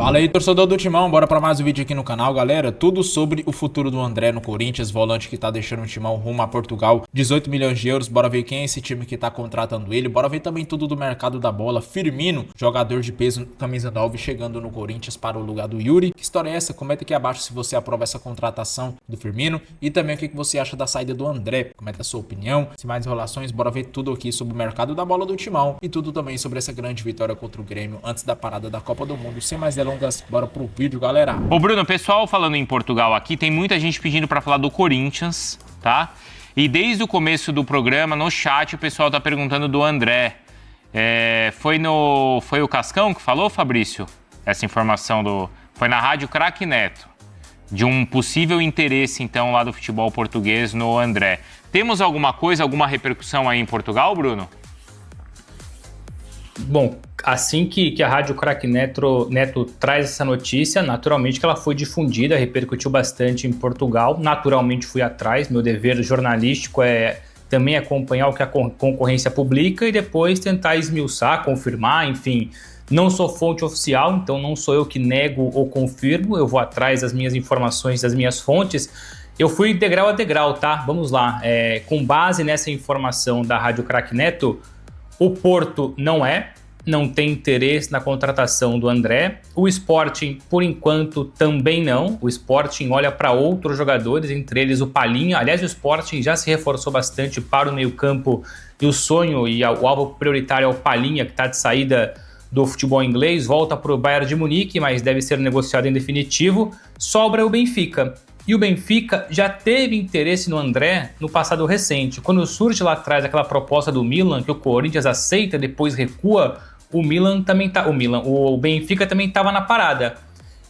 Fala aí, torcedor do Timão, bora pra mais um vídeo aqui no canal, galera. Tudo sobre o futuro do André no Corinthians, volante que tá deixando o Timão rumo a Portugal, 18 milhões de euros. Bora ver quem é esse time que tá contratando ele. Bora ver também tudo do mercado da bola. Firmino, jogador de peso, camisa 9, chegando no Corinthians para o lugar do Yuri. Que história é essa? Comenta aqui abaixo se você aprova essa contratação do Firmino e também o que você acha da saída do André. Comenta a sua opinião. Sem mais enrolações, bora ver tudo aqui sobre o mercado da bola do Timão e tudo também sobre essa grande vitória contra o Grêmio antes da parada da Copa do Mundo. Sem mais delongas, bora pro vídeo, galera. Ô Bruno, pessoal falando em Portugal aqui, tem muita gente pedindo pra falar do Corinthians, tá? E desde o começo do programa, no chat, o pessoal tá perguntando do André. Foi o Cascão que falou, Fabrício? Essa informação foi na Rádio Craque Neto, de um possível interesse, então, lá do futebol português no André. Temos alguma coisa, alguma repercussão aí em Portugal, Bruno? Bom, assim que a Rádio Craque Neto traz essa notícia, naturalmente que ela foi difundida, repercutiu bastante em Portugal, naturalmente fui atrás, meu dever jornalístico é também acompanhar o que a concorrência publica e depois tentar esmiuçar, confirmar, enfim. Não sou fonte oficial, então não sou eu que nego ou confirmo, eu vou atrás das minhas informações, das minhas fontes. Eu fui degrau a degrau, tá? Vamos lá. Com base nessa informação da Rádio Craque Neto, o Porto não tem interesse na contratação do André. O Sporting, por enquanto, também não. O Sporting olha para outros jogadores, entre eles o Palhinha. Aliás, o Sporting já se reforçou bastante para o meio-campo e o sonho e o alvo prioritário é o Palhinha, que está de saída do futebol inglês, volta para o Bayern de Munique, mas deve ser negociado em definitivo. Sobra o Benfica. E o Benfica já teve interesse no André no passado recente. Quando surge lá atrás aquela proposta do Milan, que o Corinthians aceita, depois recua, o Benfica também estava na parada.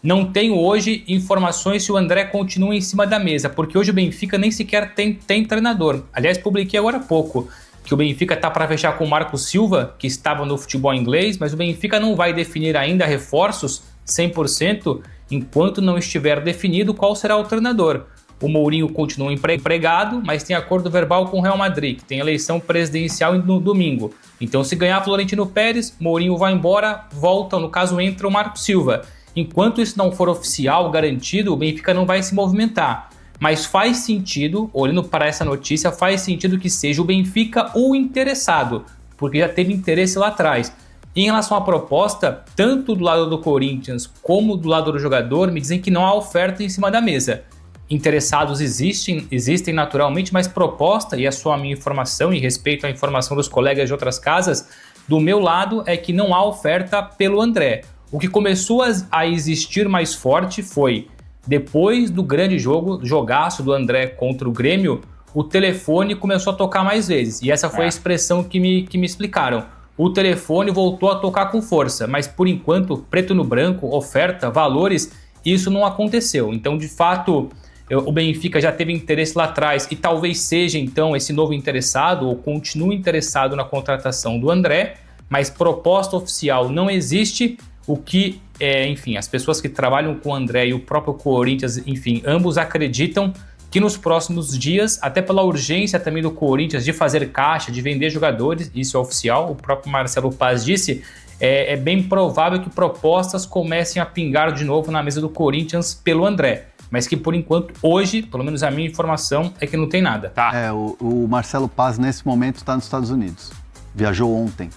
Não tenho hoje informações se o André continua em cima da mesa, porque hoje o Benfica nem sequer tem treinador. Aliás, publiquei agora há pouco que o Benfica está para fechar com o Marco Silva, que estava no futebol inglês, mas o Benfica não vai definir ainda reforços 100% enquanto não estiver definido qual será o treinador. O Mourinho continua empregado, mas tem acordo verbal com o Real Madrid, que tem eleição presidencial no domingo. Então, se ganhar Florentino Pérez, Mourinho vai embora, volta, no caso entra o Marco Silva. Enquanto isso não for oficial, garantido, o Benfica não vai se movimentar. Mas faz sentido, olhando para essa notícia, faz sentido que seja o Benfica o interessado, porque já teve interesse lá atrás. Em relação à proposta, tanto do lado do Corinthians como do lado do jogador, me dizem que não há oferta em cima da mesa. Interessados existem naturalmente, mas proposta, e é só a minha informação e respeito à informação dos colegas de outras casas, do meu lado é que não há oferta pelo André. O que começou a existir mais forte foi, depois do grande jogaço do André contra o Grêmio, o telefone começou a tocar mais vezes, e essa foi a expressão que me explicaram. O telefone voltou a tocar com força, mas por enquanto, preto no branco, oferta, valores, isso não aconteceu. Então, de fato, o Benfica já teve interesse lá atrás e talvez seja, então, esse novo interessado ou continue interessado na contratação do André, mas proposta oficial não existe, o que, enfim, as pessoas que trabalham com o André e o próprio Corinthians, enfim, ambos acreditam que nos próximos dias, até pela urgência também do Corinthians de fazer caixa, de vender jogadores, isso é oficial, o próprio Marcelo Paz disse, é bem provável que propostas comecem a pingar de novo na mesa do Corinthians pelo André, mas que por enquanto, hoje, pelo menos a minha informação, é que não tem nada. Tá. O Marcelo Paz, nesse momento, está nos Estados Unidos. Viajou ontem.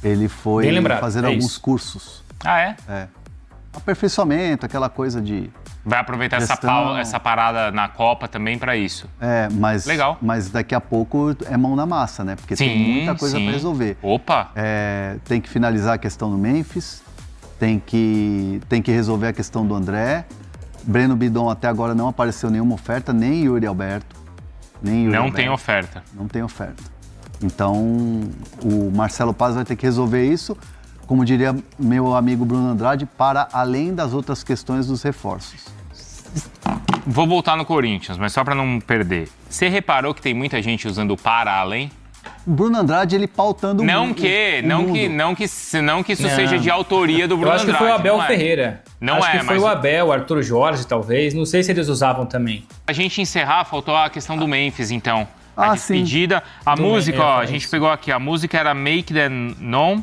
Ele foi fazer alguns cursos. Ah, é? É. Aperfeiçoamento, aquela coisa de... Vai aproveitar essa parada na Copa também para isso. Legal. Mas daqui a pouco é mão na massa, né? Porque tem muita coisa para resolver. Opa! Tem que finalizar a questão do Memphis, tem que resolver a questão do André. Breno Bidon até agora não apareceu nenhuma oferta, nem Yuri Alberto. Não tem oferta. Não tem oferta. Então, o Marcelo Paz vai ter que resolver isso, como diria meu amigo Bruno Andrade, para além das outras questões dos reforços. Vou voltar no Corinthians, mas só para não perder. Você reparou que tem muita gente usando o para além? O Bruno Andrade, ele pautando não que isso seja de autoria do Bruno Andrade. Eu acho que foi o Abel Ferreira. Acho que foi o Abel, o Arthur Jorge, talvez. Não sei se eles usavam também. A gente encerrar, faltou a questão do Memphis, então. A despedida. Sim. A música, a gente pegou aqui. A música era Make Them Known.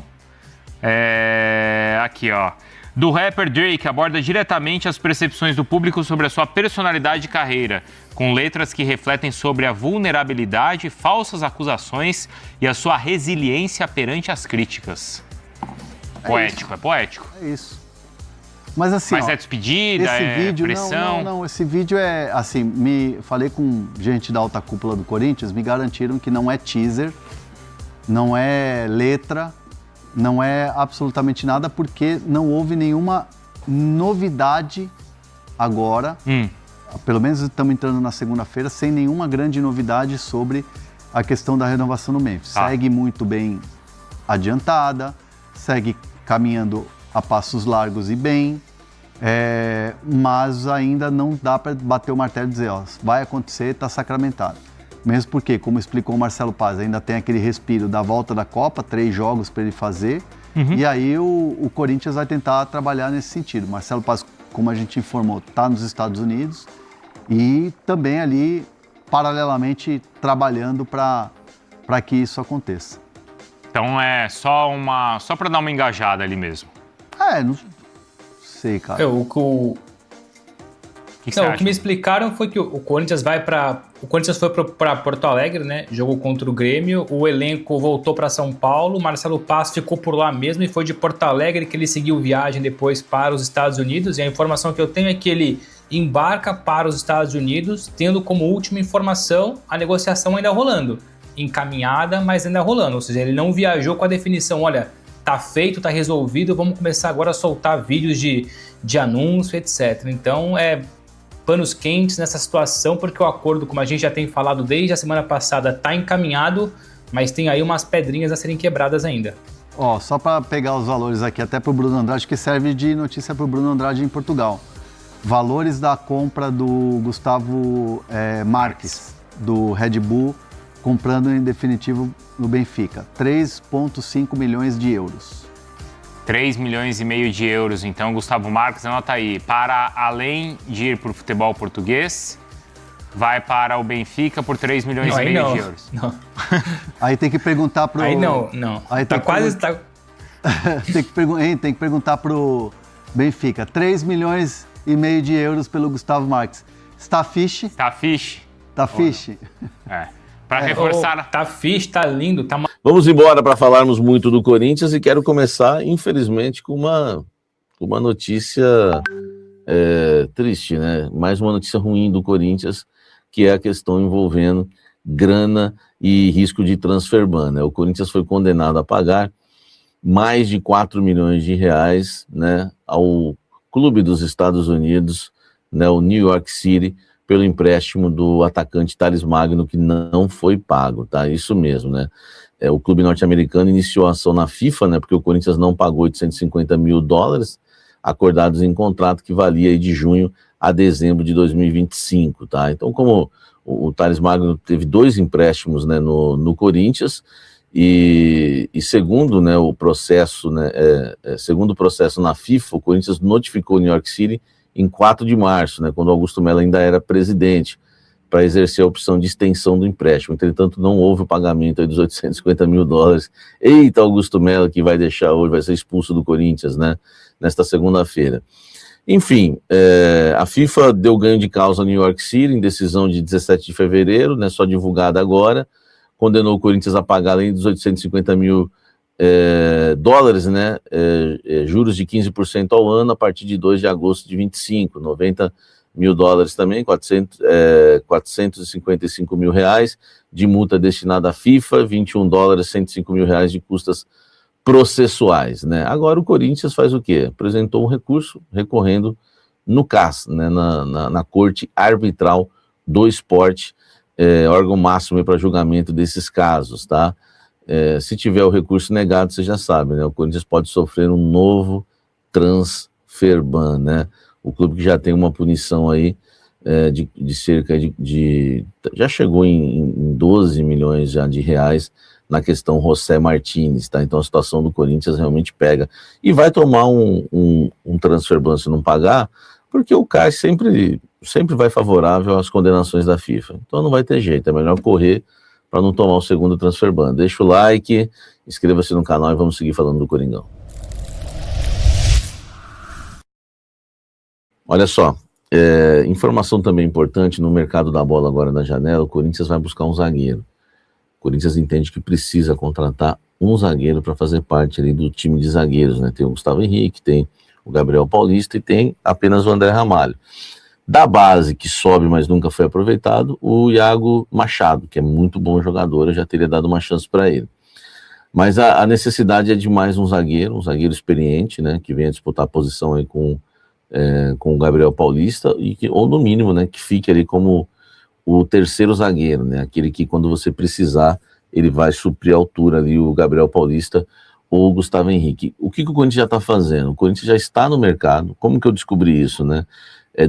Aqui, ó. Do rapper Drake aborda diretamente as percepções do público sobre a sua personalidade e carreira, com letras que refletem sobre a vulnerabilidade, falsas acusações e a sua resiliência perante as críticas. Poético, é poético. É isso. Mas assim, Mas é despedida, vídeo, pressão? Não, esse vídeo é, assim, falei com gente da alta cúpula do Corinthians, me garantiram que não é teaser, não é letra, não é absolutamente nada, porque não houve nenhuma novidade agora. Pelo menos estamos entrando na segunda-feira sem nenhuma grande novidade sobre a questão da renovação do Memphis. Segue muito bem adiantada, segue caminhando a passos largos e bem, mas ainda não dá para bater o martelo e dizer, ó, vai acontecer, está sacramentado. Mesmo porque, como explicou o Marcelo Paz, ainda tem aquele respiro da volta da Copa, 3 jogos para ele fazer, e aí o Corinthians vai tentar trabalhar nesse sentido. Marcelo Paz, como a gente informou, está nos Estados Unidos e também ali, paralelamente, trabalhando para que isso aconteça. Então é só para dar uma engajada ali mesmo. Não sei, cara. O que me explicaram foi que o Corinthians foi para Porto Alegre, né? Jogou contra o Grêmio, o elenco voltou para São Paulo, Marcelo Paz ficou por lá mesmo e foi de Porto Alegre que ele seguiu viagem depois para os Estados Unidos. E a informação que eu tenho é que ele embarca para os Estados Unidos, tendo como última informação a negociação ainda rolando. Encaminhada, mas ainda rolando. Ou seja, ele não viajou com a definição, olha, tá feito, tá resolvido, vamos começar agora a soltar vídeos de anúncio, etc. Então, panos quentes nessa situação, porque o acordo, como a gente já tem falado desde a semana passada, está encaminhado, mas tem aí umas pedrinhas a serem quebradas ainda. Só para pegar os valores aqui, até para o Bruno Andrade, que serve de notícia para o Bruno Andrade em Portugal. Valores da compra do Gustavo Marques, do Red Bull, comprando em definitivo no Benfica. 3,5 milhões de euros. 3,5 milhões de euros, então, Gustavo Marques, anota aí, para além de ir para o futebol português, vai para o Benfica por 3,5 milhões de euros. Não. Aí tem que perguntar pro... Aí não. Aí tá quase... tem que perguntar pro Benfica, 3,5 milhões de euros pelo Gustavo Marques. Está fiche? Tá fiche. Tá fiche? Para reforçar... Tá fixe, tá lindo, tá... Vamos embora para falarmos muito do Corinthians e quero começar, infelizmente, com uma notícia triste, né? Mais uma notícia ruim do Corinthians, que é a questão envolvendo grana e risco de transfer ban, né? O Corinthians foi condenado a pagar mais de 4 milhões de reais, né, ao clube dos Estados Unidos, né, o New York City, pelo empréstimo do atacante Thales Magno, que não foi pago, tá? Isso mesmo, né? O clube norte-americano iniciou a ação na FIFA, né? Porque o Corinthians não pagou $850 mil, acordados em contrato que valia aí de junho a dezembro de 2025, tá? Então, como o Thales Magno teve 2 empréstimos, né, no Corinthians, e segundo, né, o processo, né, segundo o processo na FIFA, o Corinthians notificou o New York City em 4 de março, né, quando Augusto Melo ainda era presidente, para exercer a opção de extensão do empréstimo. Entretanto, não houve o pagamento aí dos $850 mil. Eita, Augusto Melo, que vai deixar hoje, vai ser expulso do Corinthians, né, nesta segunda-feira. Enfim, a FIFA deu ganho de causa ao New York City em decisão de 17 de fevereiro, né, só divulgada agora, condenou o Corinthians a pagar além dos $850 mil, né, juros de 15% ao ano a partir de 2 de agosto de 25, $90 mil também, 455 mil reais de multa destinada à FIFA, $21, 105 mil reais de custas processuais, né? Agora o Corinthians faz o quê? Apresentou um recurso recorrendo no CAS, né, na Corte Arbitral do Esporte, órgão máximo para julgamento desses casos, tá? Se tiver o recurso negado, você já sabe, né? O Corinthians pode sofrer um novo transfer ban, né? O clube que já tem uma punição aí de cerca de já chegou em 12 milhões já de reais na questão José Martínez, tá? Então a situação do Corinthians realmente pega. E vai tomar um transfer ban se não pagar, porque o CAS sempre vai favorável às condenações da FIFA. Então não vai ter jeito, é melhor correr para não tomar o segundo transfer ban. Deixa o like, inscreva-se no canal e vamos seguir falando do Coringão. Olha só, informação também importante, no mercado da bola agora na janela, o Corinthians vai buscar um zagueiro. O Corinthians entende que precisa contratar um zagueiro para fazer parte ali do time de zagueiros, né? Tem o Gustavo Henrique, tem o Gabriel Paulista e tem apenas o André Ramalho. Da base, que sobe, mas nunca foi aproveitado, o Iago Machado, que é muito bom jogador, eu já teria dado uma chance para ele. Mas a necessidade é de mais um zagueiro experiente, né, que venha disputar a posição aí com o Gabriel Paulista, ou no mínimo, né, que fique ali como o terceiro zagueiro, né, aquele que quando você precisar, ele vai suprir a altura ali, o Gabriel Paulista ou o Gustavo Henrique. O que o Corinthians já está fazendo? O Corinthians já está no mercado. Como que eu descobri isso, né?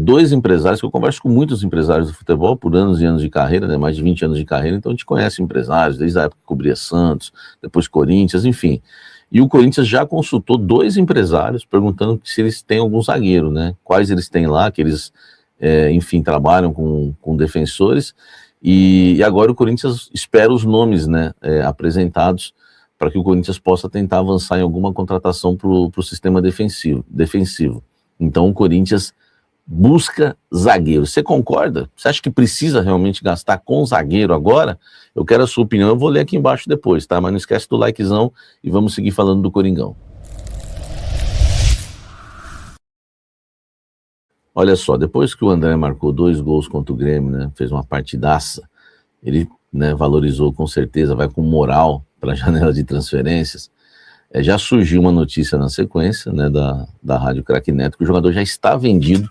Dois empresários, que eu converso com muitos empresários do futebol por anos e anos de carreira, né, mais de 20 anos de carreira, então a gente conhece empresários, desde a época que cobria Santos, depois Corinthians, enfim. E o Corinthians já consultou dois empresários perguntando se eles têm algum zagueiro, né, quais eles têm lá, que eles, enfim, trabalham com defensores, e agora o Corinthians espera os nomes, né, apresentados para que o Corinthians possa tentar avançar em alguma contratação para o sistema defensivo. Então o Corinthians busca zagueiro. Você concorda? Você acha que precisa realmente gastar com zagueiro agora? Eu quero a sua opinião, eu vou ler aqui embaixo depois, tá? Mas não esquece do likezão e vamos seguir falando do Coringão. Olha só, depois que o André marcou 2 gols contra o Grêmio, né, fez uma partidaça, ele, né, valorizou com certeza, vai com moral para a janela de transferências. Já surgiu uma notícia na sequência, né, da Rádio Craque Neto, que o jogador já está vendido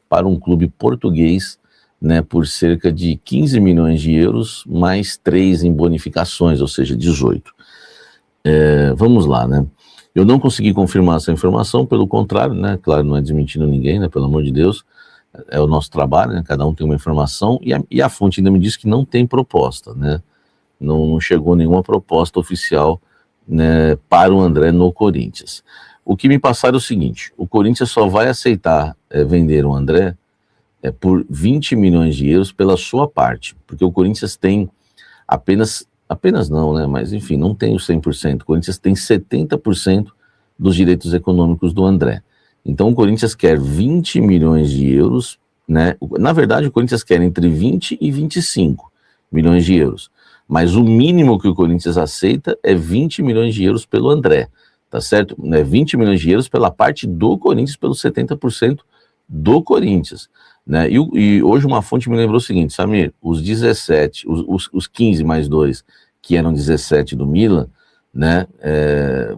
para um clube português, né, por cerca de 15 milhões de euros, mais 3 em bonificações, ou seja, 18. Vamos lá, né? Eu não consegui confirmar essa informação, pelo contrário, né, claro, não é desmentindo ninguém, né, pelo amor de Deus, é o nosso trabalho, né, cada um tem uma informação, e a fonte ainda me disse que não tem proposta, né, não chegou nenhuma proposta oficial, né, para o André no Corinthians. O que me passaram é o seguinte: o Corinthians só vai aceitar vender o André por 20 milhões de euros pela sua parte, porque o Corinthians tem apenas não, né, mas enfim, não tem o 100%, o Corinthians tem 70% dos direitos econômicos do André. Então o Corinthians quer 20 milhões de euros, né, na verdade o Corinthians quer entre 20 e 25 milhões de euros, mas o mínimo que o Corinthians aceita é 20 milhões de euros pelo André. Tá certo? 20 milhões de euros pela parte do Corinthians, pelos 70% do Corinthians, né? E hoje uma fonte me lembrou o seguinte: Samir, os 17, os 15 mais 2, que eram 17 do Milan, né?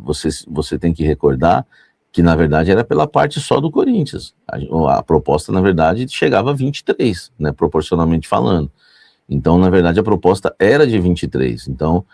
Você tem que recordar que na verdade era pela parte só do Corinthians. A proposta, na verdade, chegava a 23, né? Proporcionalmente falando. Então, na verdade, a proposta era de 23. Então,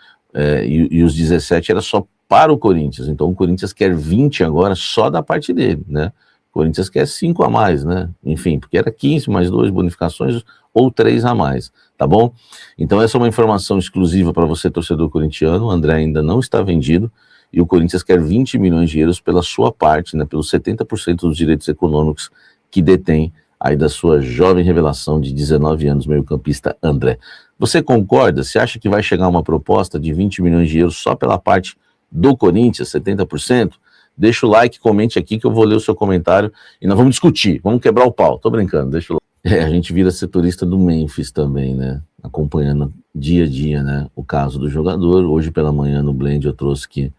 e os 17 era só para o Corinthians. Então o Corinthians quer 20 agora só da parte dele, né? O Corinthians quer 5 a mais, né? Enfim, porque era 15 mais 2 bonificações ou 3 a mais, tá bom? Então essa é uma informação exclusiva para você, torcedor corintiano. O André ainda não está vendido e o Corinthians quer 20 milhões de euros pela sua parte, né? Pelos 70% dos direitos econômicos que detém aí da sua jovem revelação de 19 anos, meio-campista André. Você concorda? Você acha que vai chegar uma proposta de 20 milhões de euros só pela parte do Corinthians, 70%? Deixa o like, comente aqui que eu vou ler o seu comentário e nós vamos discutir, vamos quebrar o pau. Tô brincando, deixa o like. A gente vira setorista do Memphis também, né? Acompanhando dia a dia, né, o caso do jogador. Hoje pela manhã no Blend eu trouxe que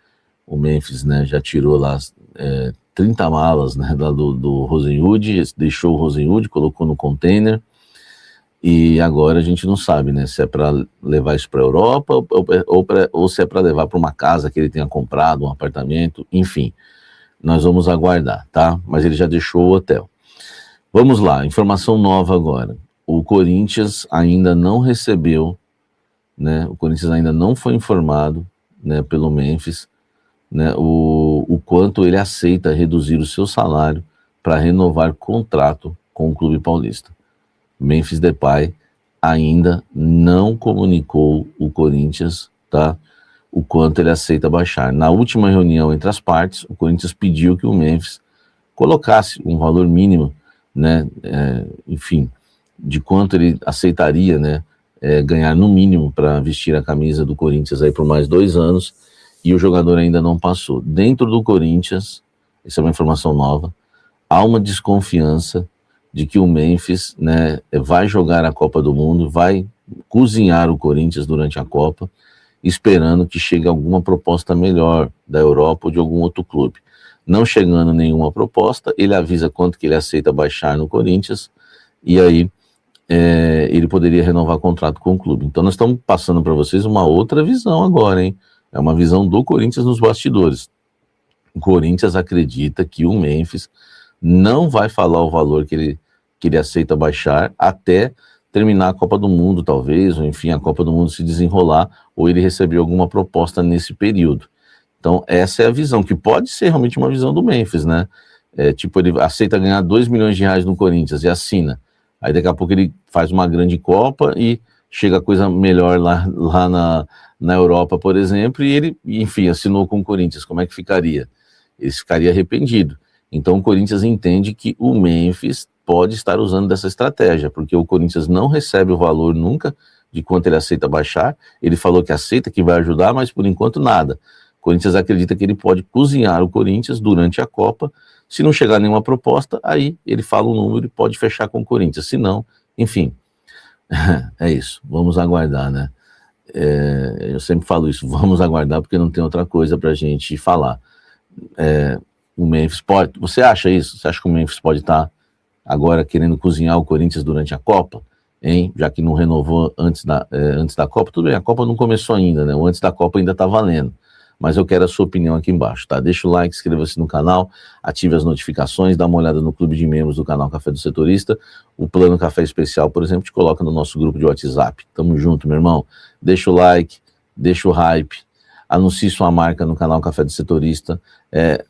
o Memphis, né, já tirou lá 30 malas, né, do Rosenwood, deixou o Rosenwood, colocou no container. E agora a gente não sabe, né, se é para levar isso para a Europa ou se é para levar para uma casa que ele tenha comprado, um apartamento, enfim. Nós vamos aguardar, tá? Mas ele já deixou o hotel. Vamos lá, informação nova agora. O Corinthians ainda não recebeu, né, o Corinthians ainda não foi informado, né, pelo Memphis, né, o quanto ele aceita reduzir o seu salário para renovar contrato com o Clube Paulista. Memphis Depay ainda não comunicou o Corinthians, tá, o quanto ele aceita baixar. Na última reunião entre as partes, o Corinthians pediu que o Memphis colocasse um valor mínimo, né, enfim, de quanto ele aceitaria, né, ganhar no mínimo para vestir a camisa do Corinthians aí por mais 2 anos, e o jogador ainda não passou. Dentro do Corinthians, essa é uma informação nova, há uma desconfiança de que o Memphis, né, vai jogar a Copa do Mundo, vai cozinhar o Corinthians durante a Copa, esperando que chegue alguma proposta melhor da Europa ou de algum outro clube. Não chegando nenhuma proposta, ele avisa quanto que ele aceita baixar no Corinthians, e aí ele poderia renovar contrato com o clube. Então nós estamos passando para vocês uma outra visão agora, hein? É uma visão do Corinthians nos bastidores. O Corinthians acredita que o Memphis não vai falar o valor que ele aceita baixar até terminar a Copa do Mundo, talvez, ou enfim, a Copa do Mundo se desenrolar, ou ele receber alguma proposta nesse período. Então, essa é a visão, que pode ser realmente uma visão do Memphis, né? Tipo, ele aceita ganhar 2 milhões de reais no Corinthians e assina. Aí daqui a pouco ele faz uma grande Copa e chega a coisa melhor lá na Europa, por exemplo, e ele, enfim, assinou com o Corinthians. Como é que ficaria? Ele ficaria arrependido. Então o Corinthians entende que o Memphis pode estar usando dessa estratégia, porque o Corinthians não recebe o valor nunca de quanto ele aceita baixar. Ele falou que aceita, que vai ajudar, mas por enquanto nada. O Corinthians acredita que ele pode cozinhar o Corinthians durante a Copa. Se não chegar nenhuma proposta, aí ele fala um número e pode fechar com o Corinthians. Se não, enfim, é isso. Vamos aguardar, né? Eu sempre falo isso, vamos aguardar, porque não tem outra coisa pra gente falar. O Memphis pode... Você acha isso? Você acha que o Memphis pode estar agora querendo cozinhar o Corinthians durante a Copa? Hein? Já que não renovou antes da Copa. Tudo bem, a Copa não começou ainda, né? O antes da Copa ainda tá valendo. Mas eu quero a sua opinião aqui embaixo, tá? Deixa o like, inscreva-se no canal, ative as notificações, dá uma olhada no clube de membros do canal Café do Setorista. O Plano Café Especial, por exemplo, te coloca no nosso grupo de WhatsApp. Tamo junto, meu irmão. Deixa o like, deixa o hype, anuncie sua marca no canal Café do Setorista.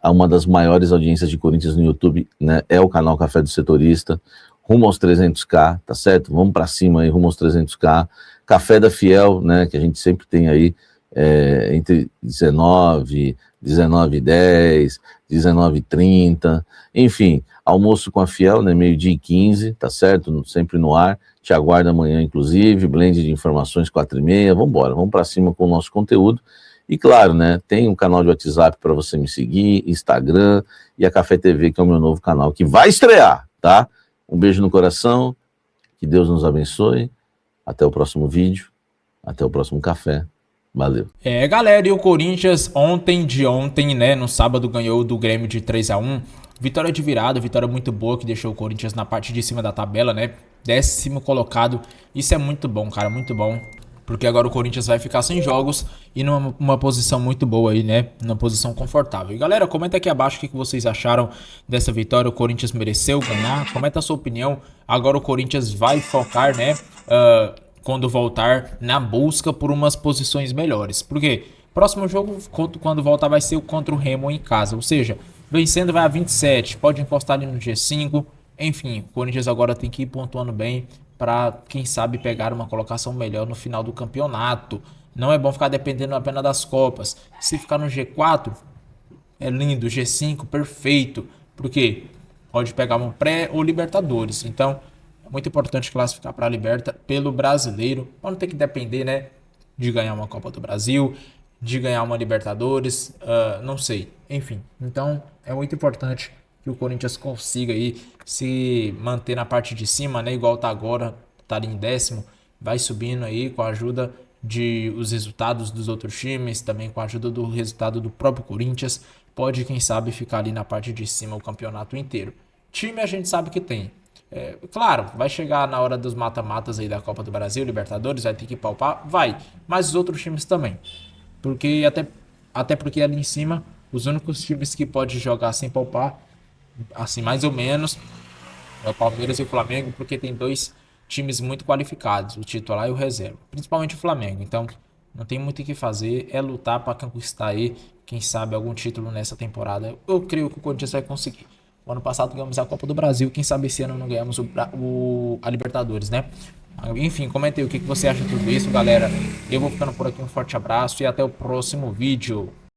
Uma das maiores audiências de Corinthians no YouTube, né? É o canal Café do Setorista. Rumo aos 300k, tá certo? Vamos para cima aí, rumo aos 300k. Café da Fiel, né? Que a gente sempre tem aí. Entre 19, 19h10, 19h30, enfim, almoço com a Fiel, né, 12h15, tá certo? Sempre no ar, te aguardo amanhã, inclusive, blend de informações 4h30, vamos para cima com o nosso conteúdo, e claro, né, tem um canal de WhatsApp para você me seguir, Instagram, e a Café TV, que é o meu novo canal, que vai estrear, tá? Um beijo no coração, que Deus nos abençoe, até o próximo vídeo, até o próximo café. Valeu. Galera, e o Corinthians ontem, né, no sábado ganhou do Grêmio de 3-1, vitória de virada, vitória muito boa que deixou o Corinthians na parte de cima da tabela, né, 10º colocado, isso é muito bom, cara, muito bom, porque agora o Corinthians vai ficar sem jogos e numa posição muito boa aí, né, numa posição confortável. E galera, comenta aqui abaixo o que vocês acharam dessa vitória, o Corinthians mereceu ganhar, comenta a sua opinião, agora o Corinthians vai focar, né, quando voltar na busca por umas posições melhores. Porque próximo jogo, quando voltar, vai ser contra o Remo em casa. Ou seja, vencendo vai a 27, pode encostar ali no G5. Enfim, o Corinthians agora tem que ir pontuando bem para, quem sabe, pegar uma colocação melhor no final do campeonato. Não é bom ficar dependendo apenas das Copas. Se ficar no G4, é lindo. G5, perfeito. Porque pode pegar um pré ou Libertadores. Então, é muito importante classificar para a Liberta pelo brasileiro, para não ter que depender, né, de ganhar uma Copa do Brasil, de ganhar uma Libertadores, não sei, enfim. Então é muito importante que o Corinthians consiga aí se manter na parte de cima, né, igual tá agora, tá ali em 10º, vai subindo aí com a ajuda de os resultados dos outros times, também com a ajuda do resultado do próprio Corinthians, pode, quem sabe, ficar ali na parte de cima o campeonato inteiro. Time a gente sabe que tem. Claro, vai chegar na hora dos mata-matas aí da Copa do Brasil, Libertadores, vai ter que palpar, vai, mas os outros times também, porque até porque ali em cima, os únicos times que pode jogar sem palpar, assim, mais ou menos, é o Palmeiras e o Flamengo, porque tem 2 times muito qualificados, o titular e o reserva, principalmente o Flamengo. Então não tem muito o que fazer, é lutar para conquistar aí, quem sabe, algum título nessa temporada. Eu creio que o Corinthians vai conseguir. O ano passado ganhamos a Copa do Brasil, quem sabe esse ano não ganhamos a Libertadores, né? Enfim, comenta aí o que você acha de tudo isso, galera. Eu vou ficando por aqui, um forte abraço e até o próximo vídeo.